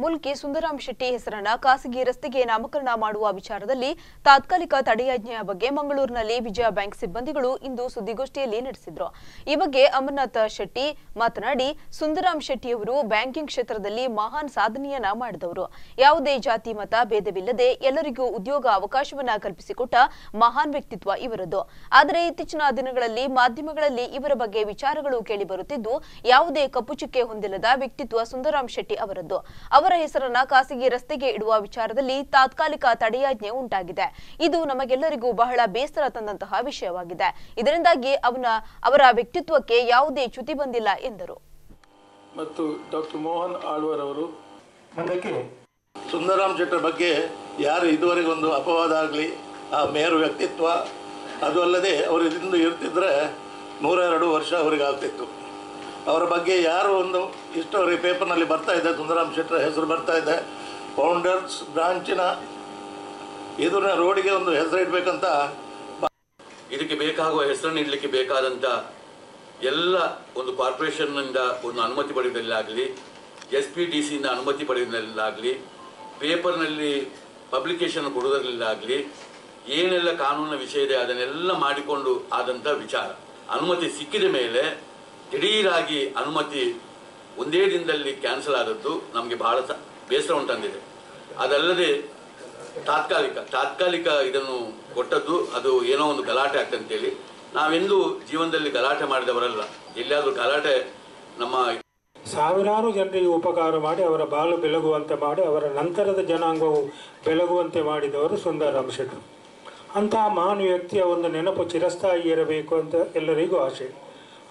ಮುಲ್ಕಿ ಸುಂದರಾಮ್ ಶೆಟ್ಟಿ ಹೆಸರನ್ನ ಖಾಸಗಿ ರಸ್ತೆಗೆ ನಾಮಕರಣ ಮಾಡುವ ವಿಚಾರದಲ್ಲಿ ತಾತ್ಕಾಲಿಕ ತಡೆಯಾಜ್ಞೆಯ ಬಗ್ಗೆ ಮಂಗಳೂರಿನಲ್ಲಿ ವಿಜಯ ಬ್ಯಾಂಕ್ ಸಿಬ್ಬಂದಿಗಳು ಇಂದು ಸುದ್ದಿಗೋಷ್ಠಿಯಲ್ಲಿ ನಡೆಸಿದರು. ಈ ಬಗ್ಗೆ ಅಮರನಾಥ್ ಶೆಟ್ಟಿ ಮಾತನಾಡಿ, ಸುಂದರಾಮ್ ಶೆಟ್ಟಿಯವರು ಬ್ಯಾಂಕಿಂಗ್ ಕ್ಷೇತ್ರದಲ್ಲಿ ಮಹಾನ್ ಸಾಧನೆಯನ್ನ ಮಾಡಿದವರು. ಯಾವುದೇ ಜಾತಿ ಮತ ಭೇದವಿಲ್ಲದೆ ಎಲ್ಲರಿಗೂ ಉದ್ಯೋಗ ಅವಕಾಶವನ್ನ ಕಲ್ಪಿಸಿಕೊಟ್ಟ ಮಹಾನ್ ವ್ಯಕ್ತಿತ್ವ ಇವರದ್ದು. ಆದರೆ ಇತ್ತೀಚಿನ ದಿನಗಳಲ್ಲಿ ಮಾಧ್ಯಮಗಳಲ್ಲಿ ಇವರ ಬಗ್ಗೆ ವಿಚಾರಗಳು ಕೇಳಿಬರುತ್ತಿದ್ದು, ಯಾವುದೇ ಕಪ್ಪುಚುಕ್ಕೆ ಹೊಂದಿಲ್ಲದ ವ್ಯಕ್ತಿತ್ವ ಸುಂದರಾಮ್ ಶೆಟ್ಟಿ ಅವರದ್ದು. ಅವರ ಹೆಸರನ್ನ ಖಾಸಗಿ ರಸ್ತೆಗೆ ಇಡುವ ವಿಚಾರದಲ್ಲಿ ತಾತ್ಕಾಲಿಕ ತಡೆಯಾಜ್ಞೆ ಉಂಟಾಗಿದೆ. ಇದು ನಮಗೆಲ್ಲರಿಗೂ ಬಹಳ ಬೇಸರ ತಂದಂತಹ ವಿಷಯವಾಗಿದೆ. ಇದರಿಂದಾಗಿ ಅವರ ವ್ಯಕ್ತಿತ್ವಕ್ಕೆ ಯಾವುದೇ ಚ್ಯುತಿ ಬಂದಿಲ್ಲ ಎಂದರು. ಮತ್ತು ಡಾಕ್ಟರ್ ಮೋಹನ್ ಆಳ್ವರ್ ಅವರು ಅದಕ್ಕೆ ಸುಂದರಾಮ್ ಶೆಟ್ಟರ್ ಬಗ್ಗೆ ಯಾರು ಇದುವರೆಗೆ ಒಂದು ಅಪವಾದ ಆಗಲಿ, ಆ ಮೇರು ವ್ಯಕ್ತಿತ್ವ, ಅದು ಅಲ್ಲದೆ ಅವರು ಇಂದು ಇರ್ತಿದ್ರೆ 102 ವರ್ಷ ಅವರಿಗೆ ಆಗ್ತಿತ್ತು. ಅವರ ಬಗ್ಗೆ ಯಾರು ಒಂದು ಇಷ್ಟವರೆಗೆ ಪೇಪರ್ನಲ್ಲಿ ಬರ್ತಾ ಇದೆ, ಸುಂದರಾಮ್ ಶೆಟ್ಟರ್ ಹೆಸರು ಬರ್ತಾ ಇದೆ. ಫೌಂಡರ್ಸ್ ಬ್ರಾಂಚಿನ ಇದನ್ನ ರೋಡಿಗೆ ಒಂದು ಹೆಸರು ಇಡಬೇಕಂತ, ಇದಕ್ಕೆ ಬೇಕಾಗುವ ಹೆಸರನ್ನು ಇಡಲಿಕ್ಕೆ ಬೇಕಾದಂಥ ಎಲ್ಲ ಒಂದು ಕಾರ್ಪೊರೇಷನ್ನಿಂದ ಒಂದು ಅನುಮತಿ ಪಡೆಯುವುದರಲ್ಲಾಗಲಿ, SPDCಯಿಂದ ಅನುಮತಿ ಪಡೆಯುವುದರಲ್ಲಾಗಲಿ, ಪೇಪರ್ನಲ್ಲಿ ಪಬ್ಲಿಕೇಶನ್ ಕೊಡುವುದರಲ್ಲಾಗಲಿ, ಏನೆಲ್ಲ ಕಾನೂನಿನ ವಿಷಯ ಇದೆ ಅದನ್ನೆಲ್ಲ ಮಾಡಿಕೊಂಡು ಆದಂಥ ವಿಚಾರ. ಅನುಮತಿ ಸಿಕ್ಕಿದ ಮೇಲೆ ದಿಢೀರಾಗಿ ಅನುಮತಿ ಒಂದೇ ದಿನದಲ್ಲಿ ಕ್ಯಾನ್ಸಲ್ ಆದದ್ದು ನಮಗೆ ಬಹಳ ಬೇಸರ ಉಂಟಂದಿದೆ. ಅದಲ್ಲದೆ ತಾತ್ಕಾಲಿಕ ಇದನ್ನು ಕೊಟ್ಟದ್ದು ಅದು ಏನೋ ಒಂದು ಗಲಾಟೆ ಆಗ್ತಂತೇಳಿ ನಾವೆಂದೂ ಜೀವನದಲ್ಲಿ ಗಲಾಟೆ ಮಾಡಿದವರಲ್ಲ. ಎಲ್ಲಿಯಾದರೂ ಗಲಾಟೆ ನಮ್ಮ ಸಾವಿರಾರು ಜನರಿಗೆ ಉಪಕಾರ ಮಾಡಿ ಅವರ ಬಾಳು ಬೆಳಗುವಂತೆ ಮಾಡಿ ಅವರ ನಂತರದ ಜನಾಂಗವು ಬೆಳಗುವಂತೆ ಮಾಡಿದವರು ಸುಂದರಾಮ್ ಶೆಟ್ಟರ್. ಅಂತಹ ಮಹಾನ್ ವ್ಯಕ್ತಿಯ ಒಂದು ನೆನಪು ಚಿರಸ್ಥಾಯಿ ಇರಬೇಕು ಅಂತ ಎಲ್ಲರಿಗೂ ಆಸೆ.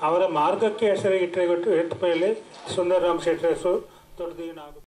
ಅವರ ಮಾರ್ಗಕ್ಕೆ ಹೆಸರು ಇಟ್ಟ ಮೇಲೆ ಸುಂದರಾಮ್ ಶೆಟ್ಟರ್ ಹೆಸರು ದೊಡ್ಡದೇನಾಗುತ್ತೆ.